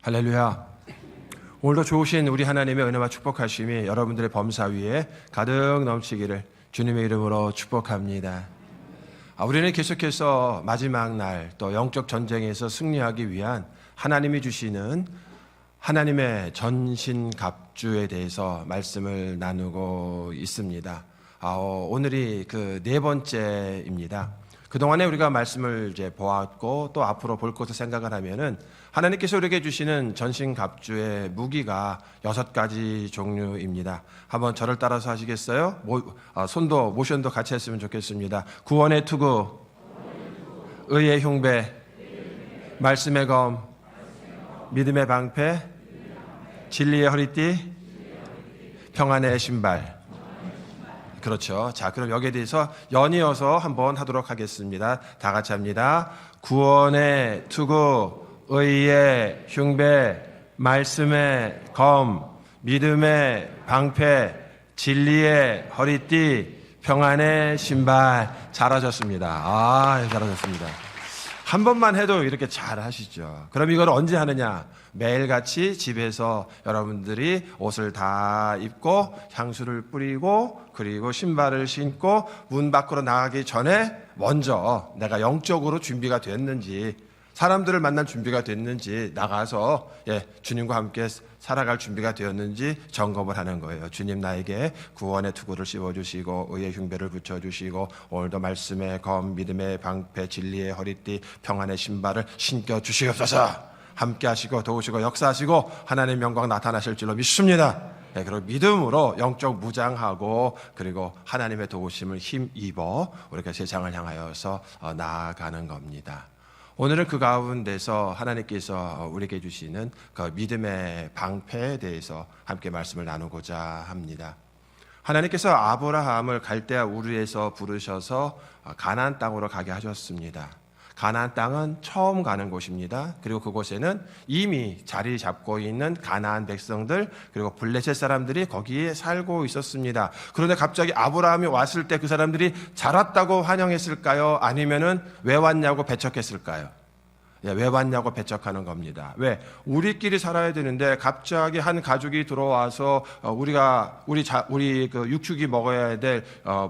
할렐루야. 오늘도 좋으신 우리 하나님의 은혜와 축복하심이 여러분들의 범사 위에 가득 넘치기를 주님의 이름으로 축복합니다. 우리는 계속해서 마지막 날 또 영적 전쟁에서 승리하기 위한 하나님이 주시는 하나님의 전신갑주에 대해서 말씀을 나누고 있습니다. 오늘이 그 네 번째입니다. 그동안에 우리가 말씀을 이제 보았고 또 앞으로 볼 것을 생각을 하면은 하나님께서 우리에게 주시는 전신갑주의 무기가 6가지 종류입니다. 한번 저를 따라서 하시겠어요? 손도 모션도 같이 했으면 좋겠습니다. 구원의 투구, 의의 흉배, 말씀의 검, 믿음의 방패, 진리의 허리띠, 평안의 신발. 그렇죠. 자, 그럼 여기에 대해서 연이어서 한번 하도록 하겠습니다. 다 같이 합니다. 구원의 투구, 의의 흉배, 말씀의 검, 믿음의 방패, 진리의 허리띠, 평안의 신발. 잘하셨습니다. 잘하셨습니다. 한 번만 해도 이렇게 잘 하시죠. 그럼 이걸 언제 하느냐? 매일같이 집에서 여러분들이 옷을 다 입고 향수를 뿌리고 그리고 신발을 신고 문 밖으로 나가기 전에 먼저 내가 영적으로 준비가 됐는지, 사람들을 만날 준비가 됐는지, 나가서 주님과 함께 살아갈 준비가 되었는지 점검을 하는 거예요. 주님 나에게 구원의 투구를 씌워주시고 의의 흉배를 붙여주시고 오늘도 말씀의 검, 믿음의 방패, 진리의 허리띠, 평안의 신발을 신겨주시옵소서. 함께 하시고 도우시고 역사하시고 하나님의 영광 나타나실 줄로 믿습니다. 그리고 믿음으로 영적 무장하고 그리고 하나님의 도우심을 힘입어 우리가 세상을 향하여서 나아가는 겁니다. 오늘은 그 가운데서 하나님께서 우리에게 주시는 그 믿음의 방패에 대해서 함께 말씀을 나누고자 합니다. 하나님께서 아브라함을 갈대아 우르에서 부르셔서 가나안 땅으로 가게 하셨습니다. 가나안 땅은 처음 가는 곳입니다. 그리고 그곳에는 이미 자리 잡고 있는 가나안 백성들 그리고 블레셋 사람들이 거기에 살고 있었습니다. 그런데 갑자기 아브라함이 왔을 때 그 사람들이 잘 왔다고 환영했을까요? 아니면은 왜 왔냐고 배척했을까요? 왜 왔냐고 배척하는 겁니다. 왜? 우리끼리 살아야 되는데 갑자기 한 가족이 들어와서 우리 그 육축이 먹어야 될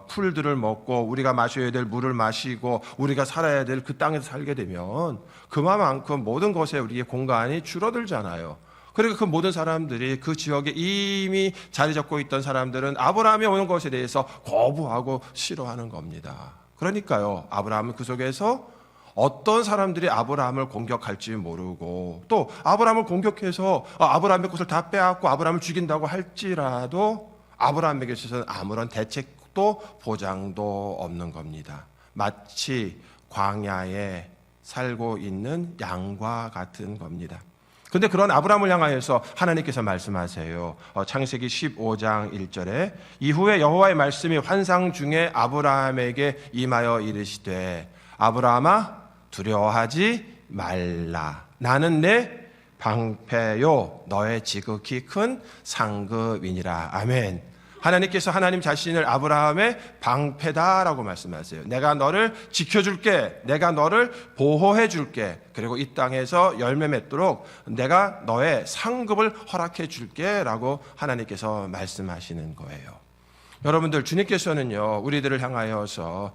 풀들을 먹고 우리가 마셔야 될 물을 마시고 우리가 살아야 될 그 땅에서 살게 되면 그만큼 모든 것에 우리의 공간이 줄어들잖아요. 그리고 그 모든 사람들이 그 지역에 이미 자리 잡고 있던 사람들은 아브라함이 오는 것에 대해서 거부하고 싫어하는 겁니다. 그러니까요, 아브라함은 그 속에서 어떤 사람들이 아브라함을 공격할지 모르고 또 아브라함을 공격해서 아브라함의 것을 다 빼앗고 아브라함을 죽인다고 할지라도 아브라함에게 있어서는 아무런 대책도 보장도 없는 겁니다. 마치 광야에 살고 있는 양과 같은 겁니다. 그런데 그런 아브라함을 향하여서 하나님께서 말씀하세요. 창세기 15장 1절에 이후에 여호와의 말씀이 환상 중에 아브라함에게 임하여 이르시되 아브라함아 두려워하지 말라. 나는 내 방패요 너의 지극히 큰 상급이니라. 아멘. 하나님께서 하나님 자신을 아브라함의 방패다라고 말씀하세요. 내가 너를 지켜줄게. 내가 너를 보호해줄게. 그리고 이 땅에서 열매 맺도록 내가 너의 상급을 허락해 줄게 라고 하나님께서 말씀하시는 거예요. 여러분들, 주님께서는요 우리들을 향하여서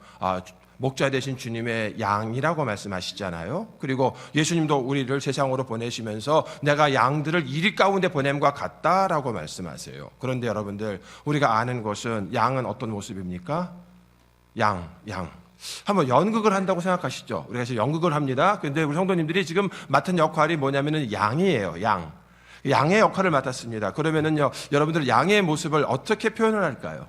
목자 되신 주님의 양이라고 말씀하시잖아요. 그리고 예수님도 우리를 세상으로 보내시면서 내가 양들을 이리 가운데 보냄과 같다라고 말씀하세요. 그런데 여러분들, 우리가 아는 것은 양은 어떤 모습입니까? 양. 한번 연극을 한다고 생각하시죠? 우리가 지금 연극을 합니다. 그런데 우리 성도님들이 지금 맡은 역할이 뭐냐면은 양이에요. 양의 역할을 맡았습니다. 그러면은요, 여러분들 양의 모습을 어떻게 표현을 할까요?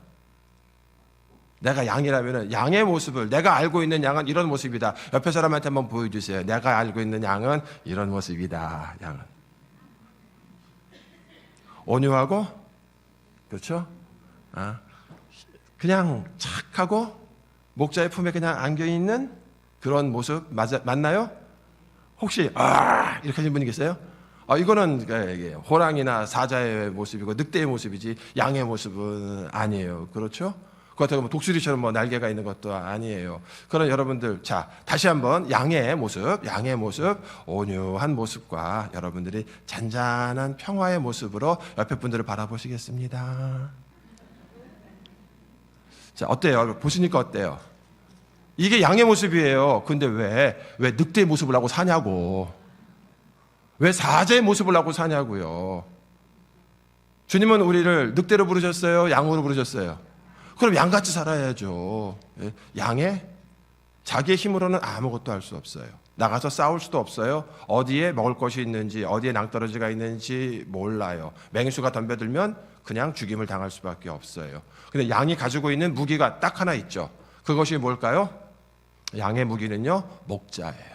내가 양이라면 양의 모습을, 내가 알고 있는 양은 이런 모습이다. 옆에 사람한테 한번 보여주세요. 내가 알고 있는 양은 이런 모습이다. 양은 온유하고, 그렇죠? 그냥 착하고 목자의 품에 그냥 안겨있는 그런 모습 맞나요? 혹시 이렇게 하신 분이 계세요? 이거는 호랑이나 사자의 모습이고 늑대의 모습이지 양의 모습은 아니에요. 그렇죠? 그렇다고 독수리처럼 날개가 있는 것도 아니에요. 그런 여러분들, 자, 다시 한번 양의 모습, 온유한 모습과 여러분들이 잔잔한 평화의 모습으로 옆에 분들을 바라보시겠습니다. 자, 어때요? 보시니까 어때요? 이게 양의 모습이에요. 근데 왜 늑대의 모습을 하고 사냐고. 왜 사자의 모습을 하고 사냐고요. 주님은 우리를 늑대로 부르셨어요? 양으로 부르셨어요? 그럼 양같이 살아야죠. 양의 자기의 힘으로는 아무것도 할 수 없어요. 나가서 싸울 수도 없어요. 어디에 먹을 것이 있는지, 어디에 낭떠러지가 있는지 몰라요. 맹수가 덤벼들면 그냥 죽임을 당할 수밖에 없어요. 근데 양이 가지고 있는 무기가 딱 하나 있죠. 그것이 뭘까요? 양의 무기는요, 목자예요.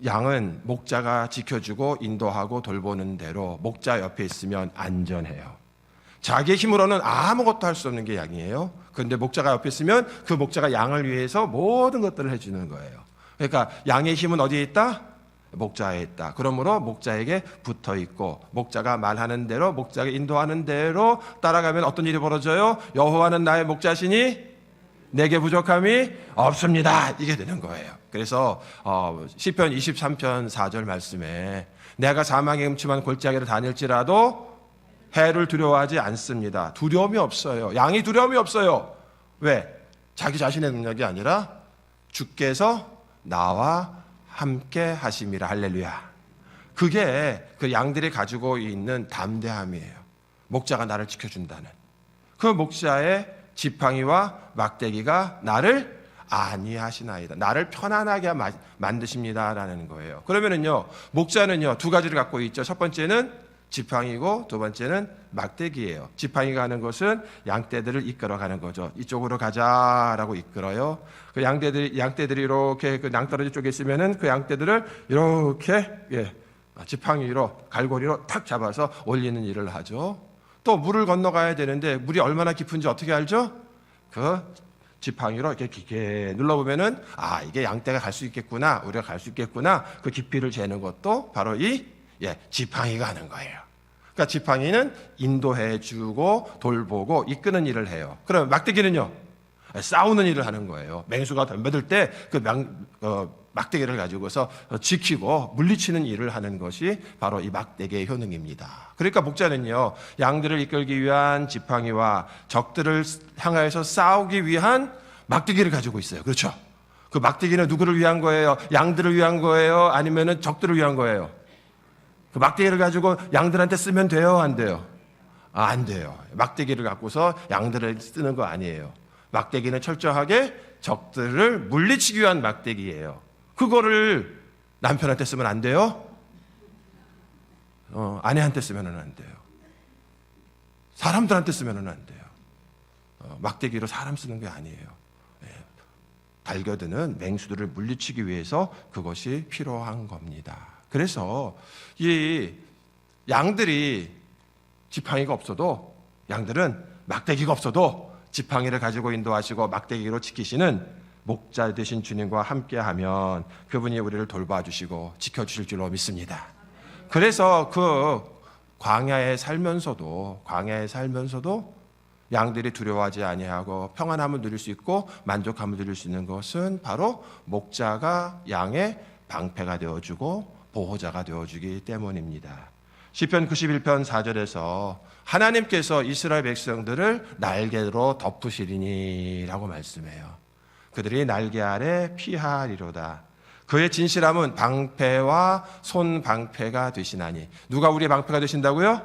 양은 목자가 지켜주고 인도하고 돌보는 대로 목자 옆에 있으면 안전해요. 자기의 힘으로는 아무것도 할 수 없는 게 양이에요. 그런데 목자가 옆에 있으면 그 목자가 양을 위해서 모든 것들을 해주는 거예요. 그러니까 양의 힘은 어디에 있다? 목자에 있다. 그러므로 목자에게 붙어 있고, 목자가 말하는 대로, 목자가 인도하는 대로 따라가면 어떤 일이 벌어져요? 여호와는 나의 목자시니 내게 부족함이 없습니다. 이게 되는 거예요. 그래서 시편 23편 4절 말씀에 내가 사망의 음침한 골짜기를 다닐지라도 해를 두려워하지 않습니다. 두려움이 없어요. 양이 두려움이 없어요. 왜? 자기 자신의 능력이 아니라 주께서 나와 함께 하심이라. 할렐루야. 그게 그 양들이 가지고 있는 담대함이에요. 목자가 나를 지켜준다는. 그 목자의 지팡이와 막대기가 나를 안위하시나이다. 나를 편안하게 만드십니다라는 거예요. 그러면은요, 목자는요, 두 가지를 갖고 있죠. 첫 번째는 지팡이고 두 번째는 막대기예요. 지팡이가 하는 것은 양떼들을 이끌어가는 거죠. 이쪽으로 가자라고 이끌어요. 그 양떼들이 이렇게 그 낭떠러지 쪽에 있으면은 그 양떼들을 이렇게 지팡이로 갈고리로 탁 잡아서 올리는 일을 하죠. 또 물을 건너가야 되는데 물이 얼마나 깊은지 어떻게 알죠? 그 지팡이로 이렇게 깊게 눌러보면은 이게 양떼가 갈 수 있겠구나, 우리가 갈 수 있겠구나. 그 깊이를 재는 것도 바로 이 지팡이가 하는 거예요. 그러니까 지팡이는 인도해주고 돌보고 이끄는 일을 해요. 그럼 막대기는요? 싸우는 일을 하는 거예요. 맹수가 덤벼들 때 그 막대기를 가지고서 지키고 물리치는 일을 하는 것이 바로 이 막대기의 효능입니다. 그러니까 목자는요, 양들을 이끌기 위한 지팡이와 적들을 향하여서 싸우기 위한 막대기를 가지고 있어요. 그렇죠? 그 막대기는 누구를 위한 거예요? 양들을 위한 거예요? 아니면은 적들을 위한 거예요? 그 막대기를 가지고 양들한테 쓰면 돼요? 안 돼요? 안 돼요. 막대기를 갖고서 양들을 쓰는 거 아니에요. 막대기는 철저하게 적들을 물리치기 위한 막대기예요. 그거를 남편한테 쓰면 안 돼요? 아내한테 쓰면 안 돼요. 사람들한테 쓰면 안 돼요. 막대기로 사람 쓰는 게 아니에요. 달겨드는 맹수들을 물리치기 위해서 그것이 필요한 겁니다. 그래서 이 양들이 지팡이가 없어도, 양들은 막대기가 없어도 지팡이를 가지고 인도하시고 막대기로 지키시는 목자 되신 주님과 함께하면 그분이 우리를 돌봐주시고 지켜주실 줄로 믿습니다. 그래서 그 광야에 살면서도 양들이 두려워하지 아니하고 평안함을 누릴 수 있고 만족함을 누릴 수 있는 것은 바로 목자가 양의 방패가 되어주고 보호자가 되어주기 때문입니다. 시편 91편 4절에서 하나님께서 이스라엘 백성들을 날개로 덮으시리니 라고 말씀해요. 그들이 날개 아래 피하리로다. 그의 진실함은 방패와 손방패가 되시나니. 누가 우리의 방패가 되신다고요?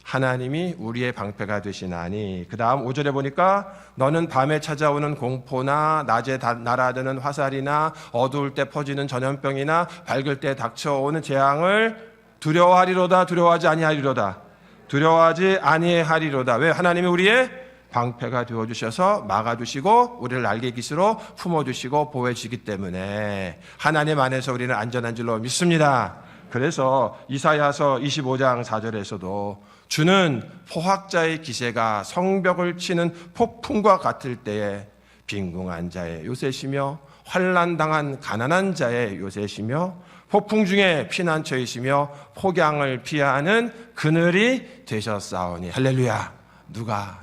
하나님이 우리의 방패가 되시나니. 그 다음 5절에 보니까 너는 밤에 찾아오는 공포나 낮에 날아드는 화살이나 어두울 때 퍼지는 전염병이나 밝을 때 닥쳐오는 재앙을 두려워하리로다. 두려워하지 아니하리로다. 두려워하지 아니하리로다. 왜? 하나님이 우리의 방패가 되어주셔서 막아주시고 우리를 날개 깃으로 품어주시고 보호해주시기 때문에 하나님 안에서 우리는 안전한 줄로 믿습니다. 그래서 이사야서 25장 4절에서도 주는 포학자의 기세가 성벽을 치는 폭풍과 같을 때에 빈궁한 자의 요새시며 환난당한 가난한 자의 요새시며 폭풍 중에 피난처이시며 폭양을 피하는 그늘이 되셨사오니. 할렐루야. 누가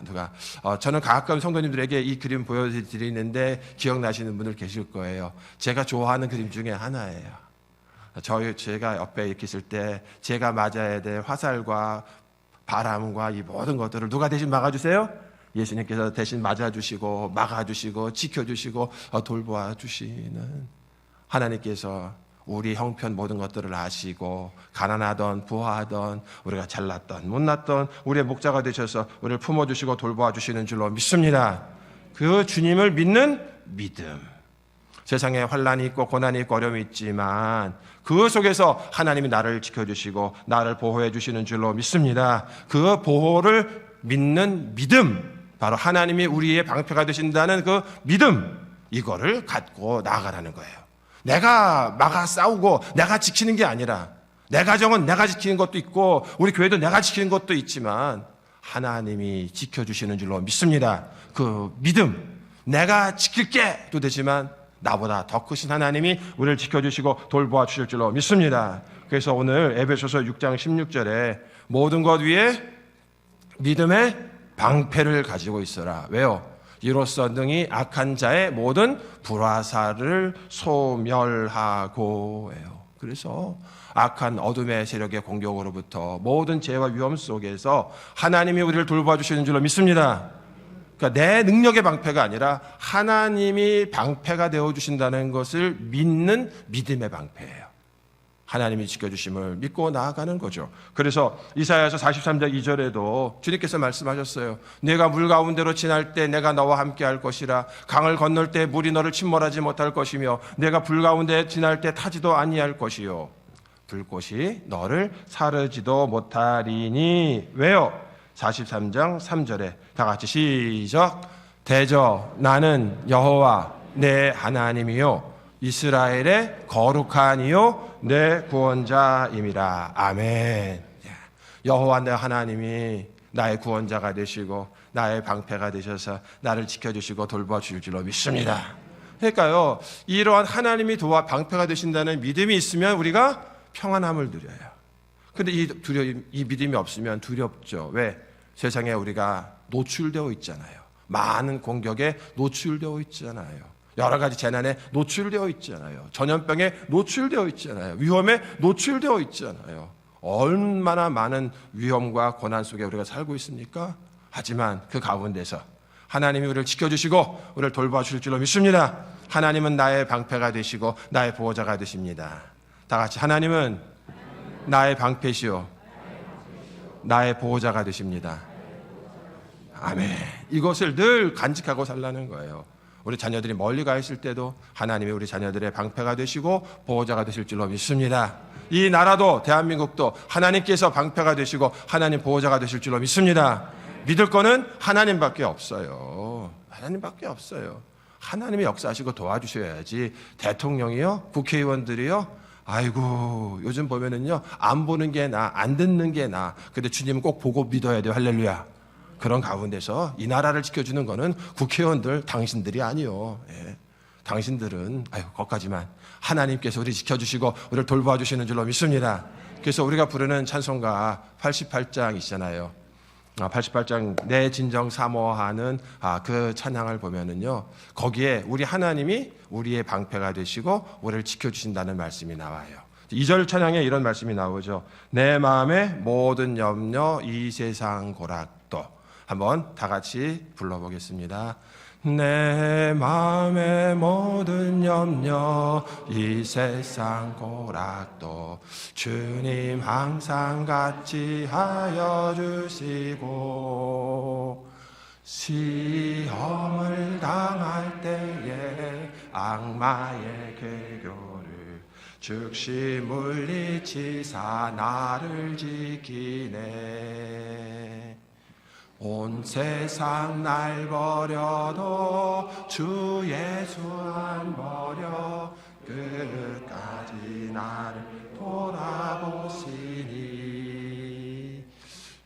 저는 가끔 성도님들에게 이 그림 보여드리는데 기억나시는 분들 계실 거예요. 제가 좋아하는 그림 중에 하나예요. 제가 옆에 이렇게 있을 때 제가 맞아야 될 화살과 바람과 이 모든 것들을 누가 대신 막아주세요? 예수님께서 대신 맞아주시고 막아주시고 지켜주시고 돌보아주시는 하나님께서 우리 형편 모든 것들을 아시고 가난하던 부하던 우리가 잘났던 못났던 우리의 목자가 되셔서 우리를 품어주시고 돌보아주시는 줄로 믿습니다. 그 주님을 믿는 믿음. 세상에 환난이 있고 고난이 있고 어려움이 있지만 그 속에서 하나님이 나를 지켜주시고 나를 보호해 주시는 줄로 믿습니다. 그 보호를 믿는 믿음, 바로 하나님이 우리의 방패가 되신다는 그 믿음, 이거를 갖고 나아가라는 거예요. 내가 막아 싸우고 내가 지키는 게 아니라 내 가정은 내가 지키는 것도 있고 우리 교회도 내가 지키는 것도 있지만 하나님이 지켜주시는 줄로 믿습니다. 그 믿음, 내가 지킬게도 되지만 나보다 더 크신 하나님이 우리를 지켜주시고 돌보아 주실 줄로 믿습니다. 그래서 오늘 에베소서 6장 16절에 모든 것 위에 믿음의 방패를 가지고 있어라. 왜요? 이로써 능히 악한 자의 모든 불화살을 소멸하고 해요. 그래서 악한 어둠의 세력의 공격으로부터 모든 죄와 위험 속에서 하나님이 우리를 돌보아 주시는 줄로 믿습니다. 그러니까 내 능력의 방패가 아니라 하나님이 방패가 되어주신다는 것을 믿는 믿음의 방패예요. 하나님이 지켜주심을 믿고 나아가는 거죠. 그래서 이사야서 43장 2절에도 주님께서 말씀하셨어요. 내가 물 가운데로 지날 때 내가 너와 함께 할 것이라. 강을 건널 때 물이 너를 침몰하지 못할 것이며 내가 불 가운데 지날 때 타지도 아니할 것이요 불꽃이 너를 사르지도 못하리니. 왜요? 43장 3절에 다 같이 시작. 대저 나는 여호와 내 하나님이요 이스라엘의 거룩한 이요 내 구원자임이라. 아멘. 여호와 내 하나님이 나의 구원자가 되시고 나의 방패가 되셔서 나를 지켜주시고 돌봐주실 줄로 믿습니다. 그러니까요, 이러한 하나님이 도와 방패가 되신다는 믿음이 있으면 우리가 평안함을 누려요. 그런데 이 믿음이 없으면 두렵죠. 왜? 세상에 우리가 노출되어 있잖아요. 많은 공격에 노출되어 있잖아요. 여러 가지 재난에 노출되어 있잖아요. 전염병에 노출되어 있잖아요. 위험에 노출되어 있잖아요. 얼마나 많은 위험과 고난 속에 우리가 살고 있습니까? 하지만 그 가운데서 하나님이 우리를 지켜주시고 우리를 돌봐주실 줄로 믿습니다. 하나님은 나의 방패가 되시고 나의 보호자가 되십니다. 다 같이 하나님은 나의 방패시오 나의 보호자가 되십니다. 아멘. 이것을 늘 간직하고 살라는 거예요. 우리 자녀들이 멀리 가 있을 때도 하나님이 우리 자녀들의 방패가 되시고 보호자가 되실 줄로 믿습니다. 이 나라도 대한민국도 하나님께서 방패가 되시고 하나님 보호자가 되실 줄로 믿습니다. 믿을 거는 하나님밖에 없어요. 하나님밖에 없어요. 하나님이 역사하시고 도와주셔야지 대통령이요, 국회의원들이요, 아이고 요즘 보면은요 안 보는 게 나, 안 듣는 게 나. 근데 주님은 꼭 보고 믿어야 돼요. 할렐루야. 그런 가운데서 이 나라를 지켜주는 거는 국회의원들, 당신들이 아니요. 예. 당신들은 거기까지만 하나님께서 우리 지켜주시고 우리를 돌봐주시는 줄로 믿습니다. 그래서 우리가 부르는 찬송가 88장이잖아요. 88장 내 진정 사모하는 그 찬양을 보면은요 거기에 우리 하나님이 우리의 방패가 되시고 우리를 지켜주신다는 말씀이 나와요. 2절 찬양에 이런 말씀이 나오죠. 내 마음의 모든 염려 이 세상 고락도. 한번 다 같이 불러보겠습니다. 내 마음의 모든 염려 이 세상 고락도 주님 항상 같이 하여 주시고 시험을 당할 때에 악마의 괴교를 즉시 물리치사 나를 지키네. 온 세상 날 버려도 주 예수 안 버려 끝까지 나를 돌아보시니.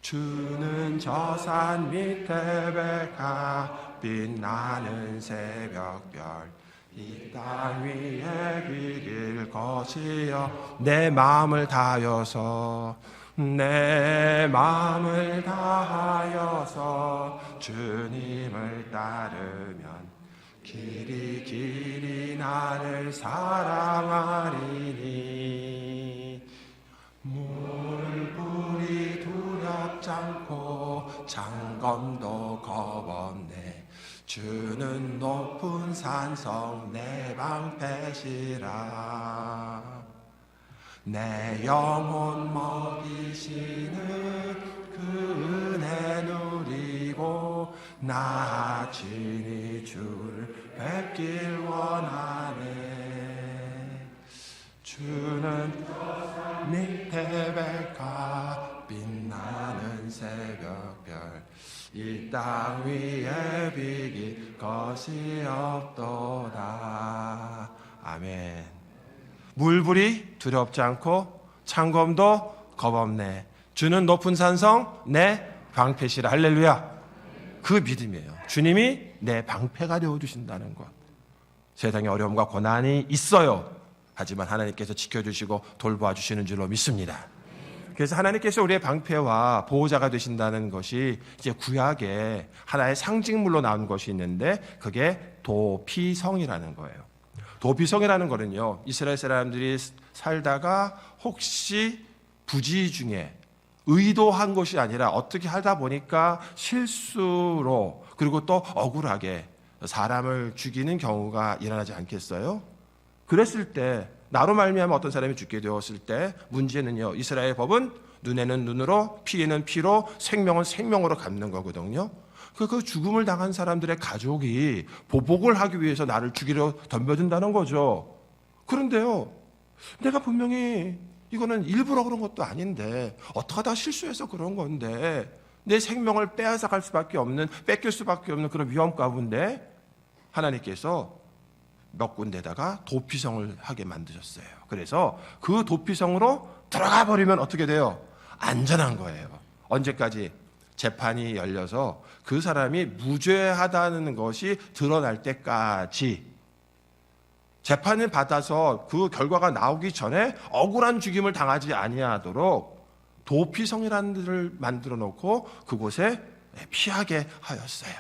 주는 저 산 밑에 백합 빛나는 새벽별 이 땅 위에 비길 것이여. 내 마음을 다여서 내 마음을 다하여서 주님을 따르면 길이 길이 나를 사랑하리니 물불이 두렵지 않고 장검도 겁없네 주는 높은 산성 내 방패시라 내 영혼 먹이시는 그 은혜 누리고 나 친히 주를 뵙길 원하네 주는 밑에 백화 빛나는 새벽별 이 땅 위에 비길 것이 없도다 아멘. 물불이 두렵지 않고 창검도 겁없네 주는 높은 산성 내 방패시라 할렐루야. 그 믿음이에요. 주님이 내 방패가 되어주신다는 것. 세상에 어려움과 고난이 있어요. 하지만 하나님께서 지켜주시고 돌보아주시는 줄로 믿습니다. 그래서 하나님께서 우리의 방패와 보호자가 되신다는 것이 이제 구약에 하나의 상징물로 나온 것이 있는데 그게 도피성이라는 거예요. 도피성이라는 거는요, 이스라엘 사람들이 살다가 혹시 부지 중에 의도한 것이 아니라 어떻게 하다 보니까 실수로 그리고 또 억울하게 사람을 죽이는 경우가 일어나지 않겠어요? 그랬을 때 나로 말미암아 어떤 사람이 죽게 되었을 때 문제는요, 이스라엘 법은 눈에는 눈으로 피에는 피로 생명은 생명으로 갚는 거거든요. 그 죽음을 당한 사람들의 가족이 보복을 하기 위해서 나를 죽이려 덤벼든다는 거죠. 그런데요, 내가 분명히 이거는 일부러 그런 것도 아닌데 어떻게 하다 실수해서 그런 건데 내 생명을 빼앗아갈 수밖에 없는, 뺏길 수밖에 없는 그런 위험 가운데 하나님께서 몇 군데다가 도피성을 하게 만드셨어요. 그래서 그 도피성으로 들어가 버리면 어떻게 돼요? 안전한 거예요. 언제까지? 재판이 열려서 그 사람이 무죄하다는 것이 드러날 때까지 재판을 받아서 그 결과가 나오기 전에 억울한 죽임을 당하지 아니하도록 도피성이라는 데를 만들어 놓고 그곳에 피하게 하였어요.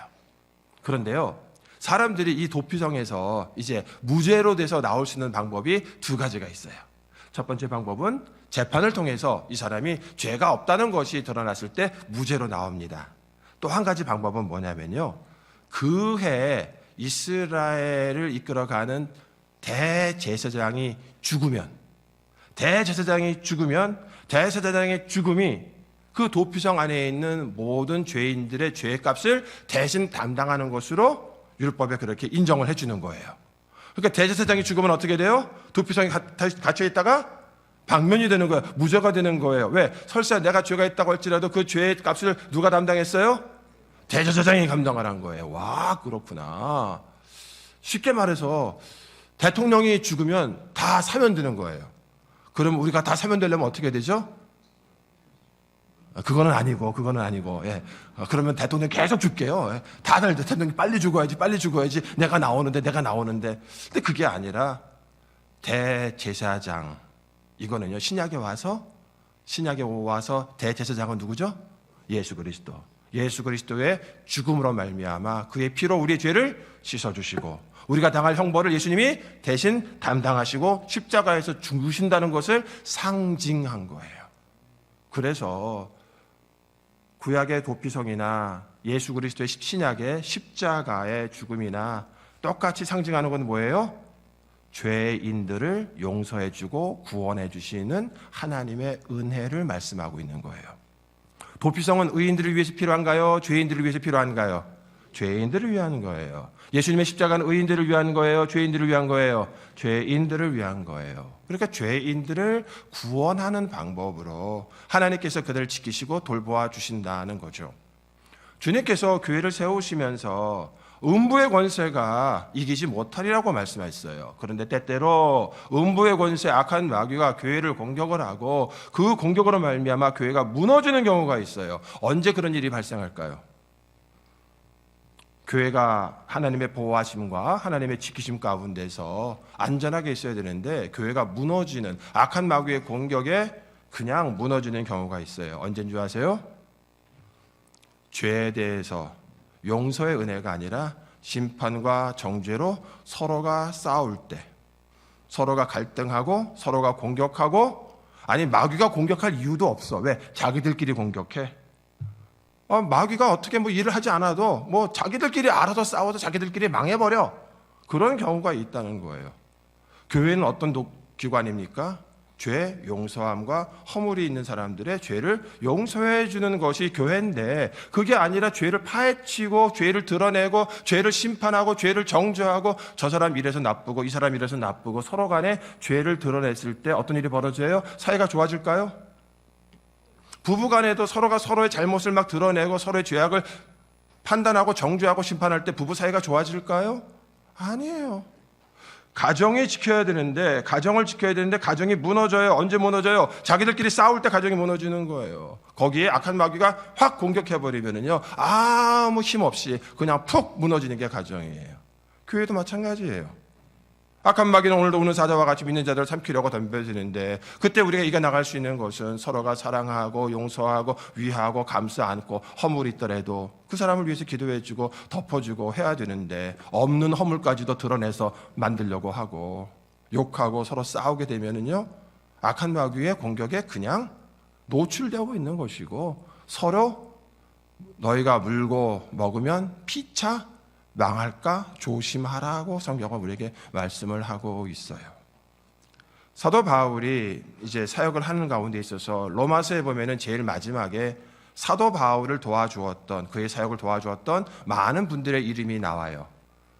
그런데요, 사람들이 이 도피성에서 이제 무죄로 돼서 나올 수 있는 방법이 두 가지가 있어요. 첫 번째 방법은 재판을 통해서 이 사람이 죄가 없다는 것이 드러났을 때 무죄로 나옵니다. 또 한 가지 방법은 뭐냐면요, 그 해 이스라엘을 이끌어가는 대제사장이 죽으면 대제사장의 죽음이 그 도피성 안에 있는 모든 죄인들의 죄값을 대신 담당하는 것으로 율법에 그렇게 인정을 해주는 거예요. 그러니까 대제사장이 죽으면 어떻게 돼요? 도피성에 갇혀 있다가 방면이 되는 거예요. 무죄가 되는 거예요. 왜? 설사 내가 죄가 있다고 할지라도 그 죄의 값을 누가 담당했어요? 대제사장이 감당하는 거예요. 와, 그렇구나. 쉽게 말해서 대통령이 죽으면 다 사면되는 거예요. 그럼 우리가 다 사면되려면 어떻게 되죠? 그거는 아니고, 예. 그러면 대통령 계속 죽게요. 예. 다들 대통령이 빨리 죽어야지. 내가 나오는데. 근데 그게 아니라 대제사장. 이거는요, 신약에 와서 대제사장은 누구죠? 예수 그리스도. 예수 그리스도의 죽음으로 말미암아 그의 피로 우리의 죄를 씻어주시고 우리가 당할 형벌을 예수님이 대신 담당하시고 십자가에서 죽으신다는 것을 상징한 거예요. 그래서 구약의 도피성이나 예수 그리스도의 신약의 십자가의 죽음이나 똑같이 상징하는 건 뭐예요? 죄인들을 용서해주고 구원해주시는 하나님의 은혜를 말씀하고 있는 거예요. 도피성은 의인들을 위해서 필요한가요? 죄인들을 위해서 필요한가요? 죄인들을 위한 거예요. 예수님의 십자가는 의인들을 위한 거예요? 죄인들을 위한 거예요? 죄인들을 위한 거예요. 그러니까 죄인들을 구원하는 방법으로 하나님께서 그들을 지키시고 돌보아 주신다는 거죠. 주님께서 교회를 세우시면서 음부의 권세가 이기지 못하리라고 말씀하셨어요. 그런데 때때로 음부의 권세, 악한 마귀가 교회를 공격을 하고 그 공격으로 말미암아 교회가 무너지는 경우가 있어요. 언제 그런 일이 발생할까요? 교회가 하나님의 보호하심과 하나님의 지키심 가운데서 안전하게 있어야 되는데 교회가 무너지는 악한 마귀의 공격에 그냥 무너지는 경우가 있어요. 언제인 줄 아세요? 죄에 대해서 용서의 은혜가 아니라 심판과 정죄로 서로가 싸울 때, 서로가 갈등하고 서로가 공격하고, 아니 마귀가 공격할 이유도 없어. 왜? 자기들끼리 공격해. 마귀가 어떻게 뭐 일을 하지 않아도 뭐 자기들끼리 알아서 싸워서 자기들끼리 망해버려. 그런 경우가 있다는 거예요. 교회는 어떤 기관입니까? 죄 용서함과 허물이 있는 사람들의 죄를 용서해 주는 것이 교회인데, 그게 아니라 죄를 파헤치고 죄를 드러내고 죄를 심판하고 죄를 정죄하고, 저 사람 이래서 나쁘고 이 사람 이래서 나쁘고 서로 간에 죄를 드러냈을 때 어떤 일이 벌어져요? 사이가 좋아질까요? 부부 간에도 서로가 서로의 잘못을 막 드러내고 서로의 죄악을 판단하고 정죄하고 심판할 때 부부 사이가 좋아질까요? 아니에요. 가정을 지켜야 되는데 가정이 무너져요. 언제 무너져요? 자기들끼리 싸울 때 가정이 무너지는 거예요. 거기에 악한 마귀가 확 공격해버리면요, 아무 힘 없이 그냥 푹 무너지는 게 가정이에요. 교회도 마찬가지예요. 악한 마귀는 오늘도 우는 사자와 같이 믿는 자들을 삼키려고 덤벼드는데, 그때 우리가 이겨나갈 수 있는 것은 서로가 사랑하고 용서하고 위하고 감싸 안고, 허물이 있더라도 그 사람을 위해서 기도해주고 덮어주고 해야 되는데, 없는 허물까지도 드러내서 만들려고 하고 욕하고 서로 싸우게 되면은요, 악한 마귀의 공격에 그냥 노출되고 있는 것이고, 서로 너희가 물고 먹으면 피차 망할까 조심하라고 성경은 우리에게 말씀을 하고 있어요. 사도 바울이 이제 사역을 하는 가운데 있어서 로마서에 보면은 제일 마지막에 사도 바울을 도와주었던, 그의 사역을 도와주었던 많은 분들의 이름이 나와요.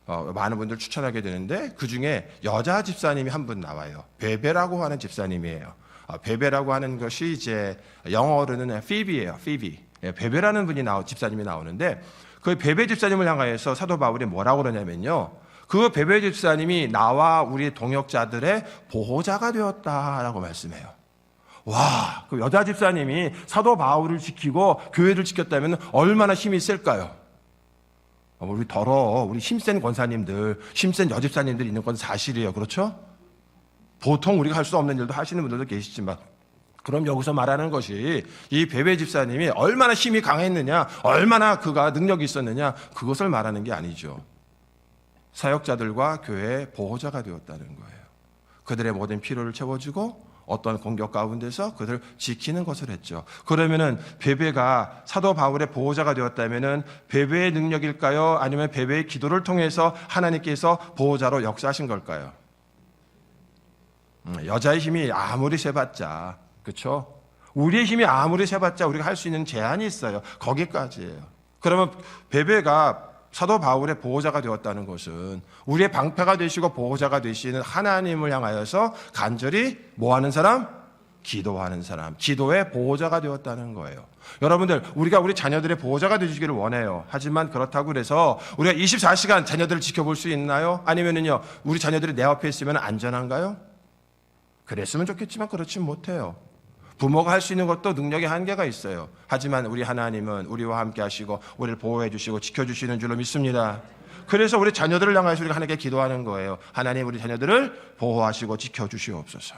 많은 분들 추천하게 되는데, 그 중에 여자 집사님이 한 분 나와요. 베베라고 하는 집사님이에요. 베베라고 하는 것이 이제 영어로는 피비예요. 피비. 베베라는 분이 집사님이 나오는데, 그 베베 집사님을 향하여서 사도 바울이 뭐라고 그러냐면요, 그 베베 집사님이 나와 우리 동역자들의 보호자가 되었다라고 말씀해요. 와, 그 여자 집사님이 사도 바울을 지키고 교회를 지켰다면 얼마나 힘이 셀까요? 우리 힘센 권사님들, 힘센 여집사님들 있는 건 사실이에요. 그렇죠? 보통 우리가 할 수 없는 일도 하시는 분들도 계시지만, 그럼 여기서 말하는 것이 이 베베 집사님이 얼마나 힘이 강했느냐, 얼마나 그가 능력이 있었느냐, 그것을 말하는 게 아니죠. 사역자들과 교회의 보호자가 되었다는 거예요. 그들의 모든 필요를 채워주고 어떤 공격 가운데서 그들을 지키는 것을 했죠. 그러면은 베베가 사도 바울의 보호자가 되었다면은 베베의 능력일까요? 아니면 베베의 기도를 통해서 하나님께서 보호자로 역사하신 걸까요? 여자의 힘이 아무리 세봤자, 그렇죠? 우리의 힘이 아무리 세봤자 우리가 할 수 있는 제한이 있어요. 거기까지예요. 그러면 베베가 사도 바울의 보호자가 되었다는 것은 우리의 방패가 되시고 보호자가 되시는 하나님을 향하여서 간절히 뭐하는 사람? 기도하는 사람, 기도의 보호자가 되었다는 거예요. 여러분들, 우리가 우리 자녀들의 보호자가 되시기를 원해요. 하지만 그렇다고 해서 우리가 24시간 자녀들을 지켜볼 수 있나요? 아니면은요, 우리 자녀들이 내 옆에 있으면 안전한가요? 그랬으면 좋겠지만 그렇지 못해요. 부모가 할 수 있는 것도 능력의 한계가 있어요. 하지만 우리 하나님은 우리와 함께 하시고 우리를 보호해 주시고 지켜주시는 줄로 믿습니다. 그래서 우리 자녀들을 향해서 우리가 하나님께 기도하는 거예요. 하나님, 우리 자녀들을 보호하시고 지켜주시옵소서.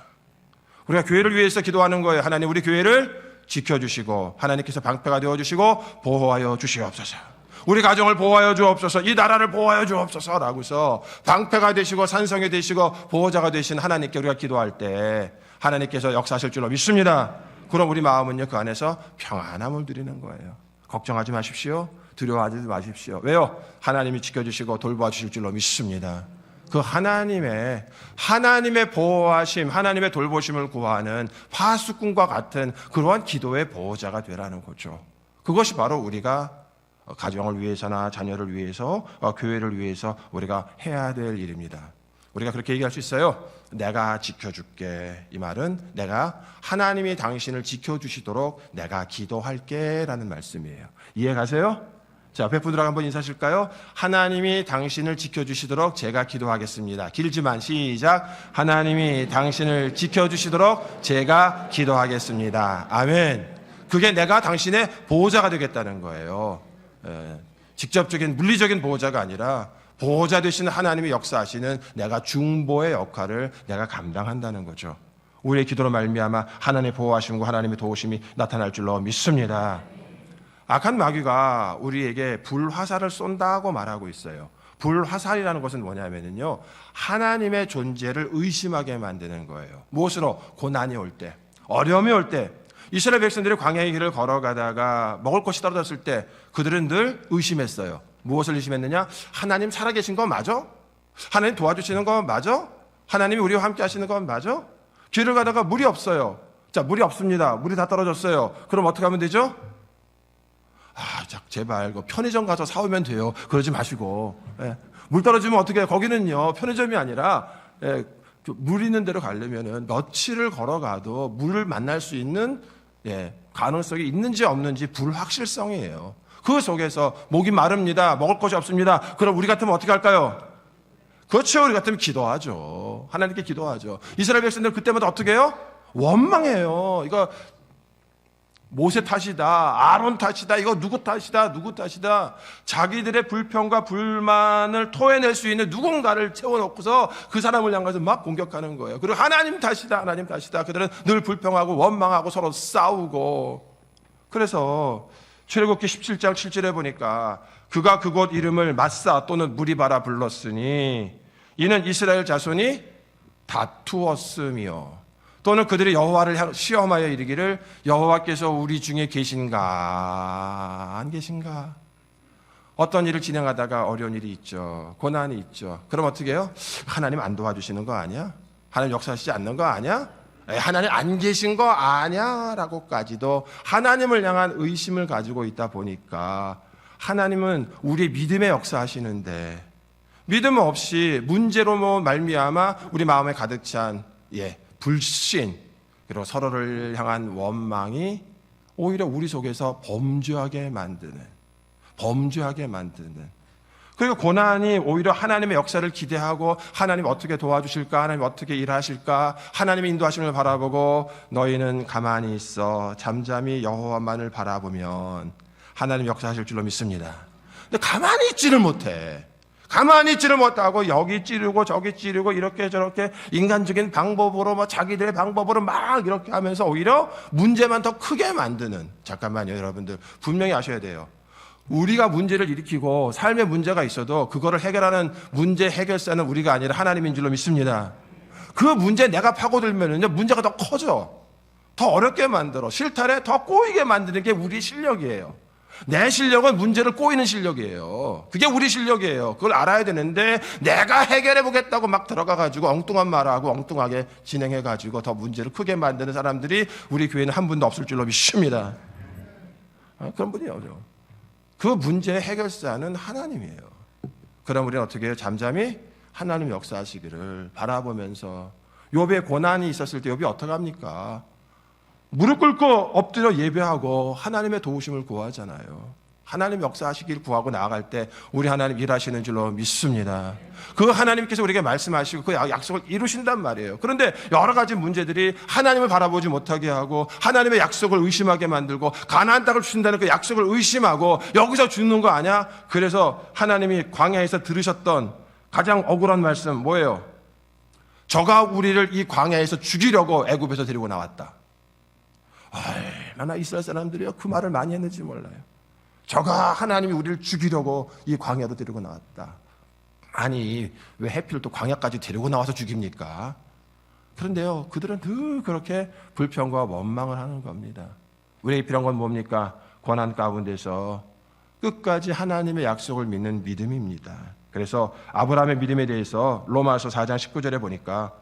우리가 교회를 위해서 기도하는 거예요. 하나님, 우리 교회를 지켜주시고 하나님께서 방패가 되어주시고 보호하여 주시옵소서. 우리 가정을 보호하여 주옵소서. 이 나라를 보호하여 주옵소서 라고서 방패가 되시고 산성이 되시고 보호자가 되신 하나님께 우리가 기도할 때 하나님께서 역사하실 줄로 믿습니다. 그럼 우리 마음은요, 그 안에서 평안함을 누리는 거예요. 걱정하지 마십시오. 두려워하지 마십시오. 왜요? 하나님이 지켜주시고 돌봐 주실 줄로 믿습니다. 그 하나님의 보호하심, 하나님의 돌보심을 구하는 파수꾼과 같은 그러한 기도의 보호자가 되라는 거죠. 그것이 바로 우리가 가정을 위해서나 자녀를 위해서, 교회를 위해서 우리가 해야 될 일입니다. 우리가 그렇게 얘기할 수 있어요. 내가 지켜줄게. 이 말은 내가 하나님이 당신을 지켜주시도록 내가 기도할게 라는 말씀이에요. 이해 가세요? 자, 옆에 분들하고 한번 인사하실까요? 하나님이 당신을 지켜주시도록 제가 기도하겠습니다. 길지만 시작. 하나님이 당신을 지켜주시도록 제가 기도하겠습니다. 아멘. 그게 내가 당신의 보호자가 되겠다는 거예요. 직접적인 물리적인 보호자가 아니라 보호자 되시는 하나님이 역사하시는 내가 중보의 역할을 내가 감당한다는 거죠. 우리의 기도로 말미암아 하나님의 보호하심과 하나님의 도우심이 나타날 줄로 믿습니다. 악한 마귀가 우리에게 불화살을 쏜다고 말하고 있어요. 불화살이라는 것은 뭐냐면요, 하나님의 존재를 의심하게 만드는 거예요. 무엇으로? 고난이 올 때, 어려움이 올 때, 이스라엘 백성들이 광야의 길을 걸어가다가 먹을 것이 떨어졌을 때 그들은 늘 의심했어요. 무엇을 의심했느냐? 하나님 살아계신 거 맞아? 하나님 도와주시는 거 맞아? 하나님이 우리와 함께 하시는 거 맞아? 길을 가다가 물이 없어요. 자, 물이 없습니다. 물이 다 떨어졌어요. 그럼 어떻게 하면 되죠? 제발 편의점 가서 사오면 돼요. 그러지 마시고. 물 떨어지면 어떻게 해요? 거기는요, 편의점이 아니라 물 있는 데로 가려면 며칠을 걸어가도 물을 만날 수 있는 가능성이 있는지 없는지 불확실성이에요. 그 속에서 목이 마릅니다. 먹을 것이 없습니다. 그럼 우리 같으면 어떻게 할까요? 그렇죠. 우리 같으면 기도하죠. 하나님께 기도하죠. 이스라엘 백성들 그때마다 어떻게 해요? 원망해요. 이거 모세 탓이다, 아론 탓이다, 이거 누구 탓이다, 누구 탓이다. 자기들의 불평과 불만을 토해낼 수 있는 누군가를 채워놓고서 그 사람을 향해서 막 공격하는 거예요. 그리고 하나님 탓이다, 하나님 탓이다. 그들은 늘 불평하고 원망하고 서로 싸우고. 그래서 출애굽기 17장 7절에 보니까 그가 그곳 이름을 마사 또는 무리바라 불렀으니 이는 이스라엘 자손이 다투었으며, 또는 그들이 여호와를 시험하여 이르기를 여호와께서 우리 중에 계신가 안 계신가. 어떤 일을 진행하다가 어려운 일이 있죠. 고난이 있죠. 그럼 어떻게 해요? 하나님 안 도와주시는 거 아니야? 하나님 역사하시지 않는 거 아니야? 하나님 안 계신 거 아니야? 라고까지도 하나님을 향한 의심을 가지고 있다 보니까 하나님은 우리 믿음의 역사하시는데 믿음 없이 문제로 말미암아 우리 마음에 가득 찬 불신, 그리고 서로를 향한 원망이 오히려 우리 속에서 범죄하게 만드는. 그리고 고난이 오히려 하나님의 역사를 기대하고 하나님 어떻게 도와주실까, 하나님 어떻게 일하실까, 하나님의 인도하심을 바라보고 너희는 가만히 있어 잠잠히 여호와만을 바라보면 하나님 역사하실 줄로 믿습니다. 근데 가만히 있지를 못해. 가만히 있지를 못하고 여기 찌르고 저기 찌르고 이렇게 저렇게 인간적인 방법으로 자기들의 방법으로 막 이렇게 하면서 오히려 문제만 더 크게 만드는. 잠깐만요, 여러분들 분명히 아셔야 돼요. 우리가 문제를 일으키고 삶에 문제가 있어도 그거를 해결하는 문제 해결사는 우리가 아니라 하나님인 줄로 믿습니다. 그 문제 내가 파고들면은요, 문제가 더 커져. 더 어렵게 만들어. 실타래 더 꼬이게 만드는 게 우리 실력이에요. 내 실력은 문제를 꼬이는 실력이에요. 그게 우리 실력이에요. 그걸 알아야 되는데 내가 해결해보겠다고 막 들어가가지고 엉뚱한 말하고 엉뚱하게 진행해가지고 더 문제를 크게 만드는 사람들이 우리 교회는 한 분도 없을 줄로 믿습니다. 그런 분이 어려워. 그 문제의 해결사는 하나님이에요. 그럼 우리는 어떻게 해요? 잠잠히 하나님 역사하시기를 바라보면서. 욥의 고난이 있었을 때 욥이 어떻게 합니까? 무릎 꿇고 엎드려 예배하고 하나님의 도우심을 구하잖아요. 하나님 역사하시길 구하고 나아갈 때 우리 하나님 일하시는 줄로 믿습니다. 그 하나님께서 우리에게 말씀하시고 그 약속을 이루신단 말이에요. 그런데 여러 가지 문제들이 하나님을 바라보지 못하게 하고 하나님의 약속을 의심하게 만들고 가나안 땅을 주신다는 그 약속을 의심하고 여기서 죽는 거 아니야? 그래서 하나님이 광야에서 들으셨던 가장 억울한 말씀 뭐예요? 저가 우리를 이 광야에서 죽이려고 애굽에서 데리고 나왔다. 얼마나 이스라엘 사람들이요 그 말을 많이 했는지 몰라요. 저가 하나님이 우리를 죽이려고 이 광야로 데리고 나왔다. 아니 왜 해필 또 광야까지 데리고 나와서 죽입니까? 그런데요 그들은 늘 그렇게 불평과 원망을 하는 겁니다. 우리에게 필요한 건 뭡니까? 고난 가운데서 끝까지 하나님의 약속을 믿는 믿음입니다. 그래서 아브라함의 믿음에 대해서 로마서 4장 19절에 보니까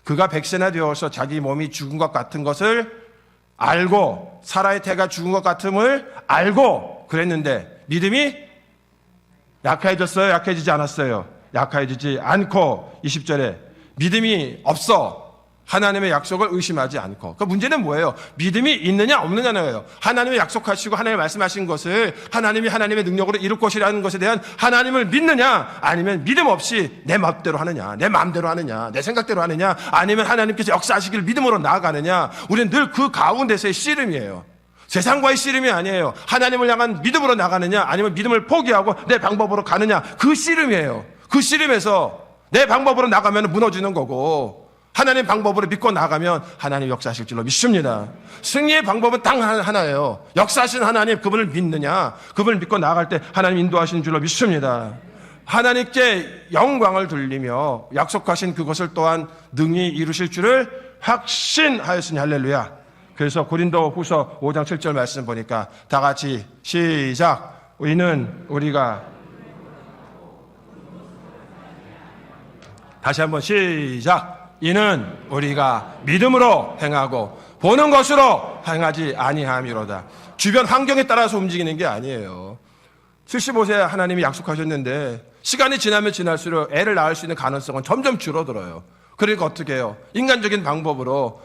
그가 100세나 되어서 자기 몸이 죽은 것 같은 것을 알고 사라의 태가 죽은 것 같음을 알고 그랬는데 믿음이 약해졌어요? 약해지지 않았어요? 약해지지 않고 20절에 믿음이 없어 하나님의 약속을 의심하지 않고. 그 문제는 뭐예요? 믿음이 있느냐 없느냐예요. 하나님의 약속하시고 하나님의 말씀하신 것을 하나님이 하나님의 능력으로 이룰 것이라는 것에 대한 하나님을 믿느냐, 아니면 믿음 없이 내 멋대로 하느냐, 내 마음대로 하느냐, 내 생각대로 하느냐, 아니면 하나님께서 역사하시기를 믿음으로 나아가느냐. 우리는 늘 그 가운데서의 씨름이에요. 세상과의 씨름이 아니에요. 하나님을 향한 믿음으로 나가느냐, 아니면 믿음을 포기하고 내 방법으로 가느냐. 그 씨름이에요. 그 씨름에서 내 방법으로 나가면 무너지는 거고, 하나님 방법으로 믿고 나가면 하나님 역사하실 줄로 믿습니다. 승리의 방법은 딱 하나예요. 역사하신 하나님, 그분을 믿느냐, 그분을 믿고 나아갈 때 하나님 인도하시는 줄로 믿습니다. 하나님께 영광을 돌리며 약속하신 그것을 또한 능히 이루실 줄을 확신하였으니 할렐루야. 그래서 고린도 후서 5장 7절 말씀 보니까 다 같이 시작. 이는 우리가, 다시 한번 시작. 이는 우리가 믿음으로 행하고 보는 것으로 행하지 아니함이로다. 주변 환경에 따라서 움직이는 게 아니에요. 75세 하나님이 약속하셨는데 시간이 지나면 지날수록 애를 낳을 수 있는 가능성은 점점 줄어들어요. 그러니까 어떻게 해요? 인간적인 방법으로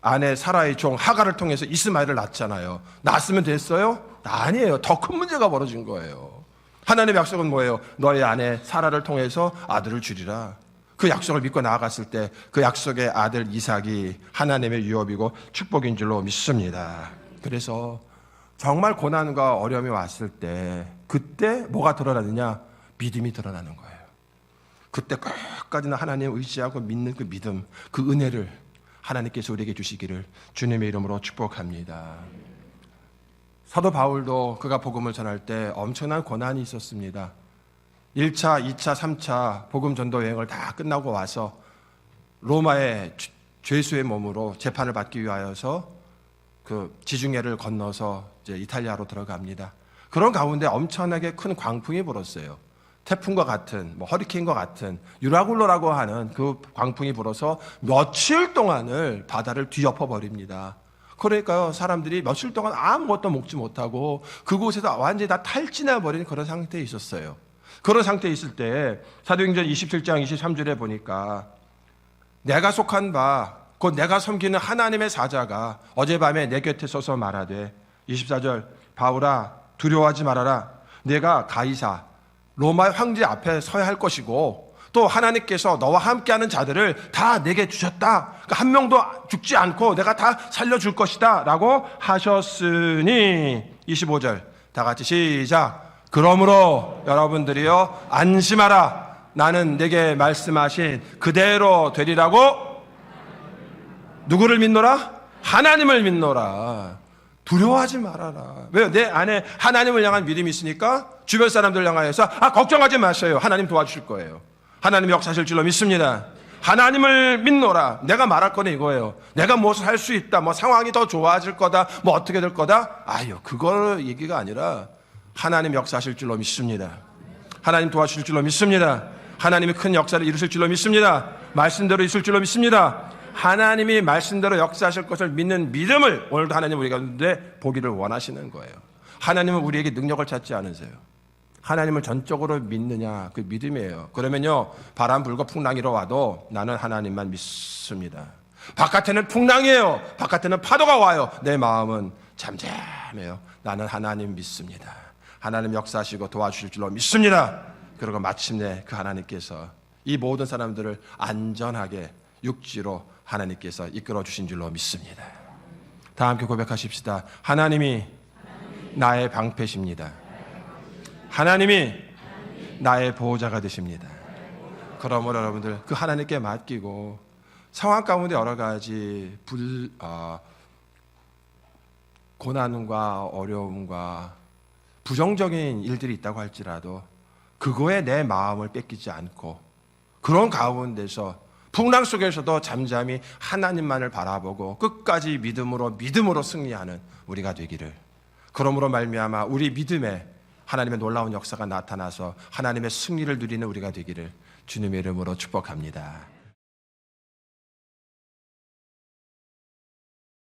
아내 사라의 종 하가를 통해서 이스마엘을 낳잖아요. 낳았으면 됐어요? 아니에요. 더 큰 문제가 벌어진 거예요. 하나님의 약속은 뭐예요? 너의 아내 사라를 통해서 아들을 주리라. 그 약속을 믿고 나아갔을 때 그 약속의 아들 이삭이 하나님의 유업이고 축복인 줄로 믿습니다. 그래서 정말 고난과 어려움이 왔을 때 그때 뭐가 드러나느냐? 믿음이 드러나는 거예요. 그때 끝까지는 하나님 의지하고 믿는 그 믿음, 그 은혜를 하나님께서 우리에게 주시기를 주님의 이름으로 축복합니다. 사도 바울도 그가 복음을 전할 때 엄청난 고난이 있었습니다. 1차, 2차, 3차 복음 전도 여행을 다 끝나고 와서 로마의 죄수의 몸으로 재판을 받기 위하여서 그 지중해를 건너서 이제 이탈리아로 들어갑니다. 그런 가운데 엄청나게 큰 광풍이 불었어요. 태풍과 같은, 허리케인과 같은 유라굴로라고 하는 그 광풍이 불어서 며칠 동안을 바다를 뒤엎어 버립니다. 그러니까요, 사람들이 며칠 동안 아무것도 먹지 못하고 그곳에서 완전히 다 탈진해 버린 그런 상태에 있었어요. 그런 상태에 있을 때 사도행전 27장 23절에 보니까 내가 속한 바 곧 내가 섬기는 하나님의 사자가 어젯밤에 내 곁에 서서 말하되 24절 바울아 두려워하지 말아라. 내가 가이사 로마 황제 앞에 서야 할 것이고 또 하나님께서 너와 함께하는 자들을 다 내게 주셨다. 그러니까 한 명도 죽지 않고 내가 다 살려줄 것이다 라고 하셨으니 25절 다 같이 시작. 그러므로 여러분들이요 안심하라. 나는 내게 말씀하신 그대로 되리라고. 누구를 믿노라? 하나님을 믿노라. 두려워하지 말아라. 왜요? 내 안에 하나님을 향한 믿음이 있으니까 주변 사람들 향하여서 걱정하지 마세요. 하나님 도와주실 거예요. 하나님 역사하실 줄로 믿습니다. 하나님을 믿노라. 내가 말할 거는 이거예요. 내가 무엇을 할 수 있다. 상황이 더 좋아질 거다. 어떻게 될 거다. 그거 얘기가 아니라 하나님 역사하실 줄로 믿습니다. 하나님 도와주실 줄로 믿습니다. 하나님이 큰 역사를 이루실 줄로 믿습니다. 말씀대로 있을 줄로 믿습니다. 하나님이 말씀대로 역사하실 것을 믿는 믿음을 오늘도 하나님 우리 가운데 보기를 원하시는 거예요. 하나님은 우리에게 능력을 찾지 않으세요. 하나님을 전적으로 믿느냐 그 믿음이에요. 그러면요 바람 불고 풍랑이 와도 나는 하나님만 믿습니다. 바깥에는 풍랑이에요. 바깥에는 파도가 와요. 내 마음은 잠잠해요. 나는 하나님 믿습니다. 하나님 역사하시고 도와주실 줄로 믿습니다. 그리고 마침내 그 하나님께서 이 모든 사람들을 안전하게 육지로 하나님께서 이끌어 주신 줄로 믿습니다. 다 함께 고백하십시다. 하나님이 나의 방패십니다. 하나님이 나의 보호자가 되십니다. 그러므로 여러분들 그 하나님께 맡기고 상황 가운데 여러 가지 고난과 어려움과 부정적인 일들이 있다고 할지라도 그거에 내 마음을 뺏기지 않고 그런 가운데서 풍랑 속에서도 잠잠히 하나님만을 바라보고 끝까지 믿음으로 승리하는 우리가 되기를. 그러므로 말미암아 우리 믿음에 하나님의 놀라운 역사가 나타나서 하나님의 승리를 누리는 우리가 되기를 주님의 이름으로 축복합니다.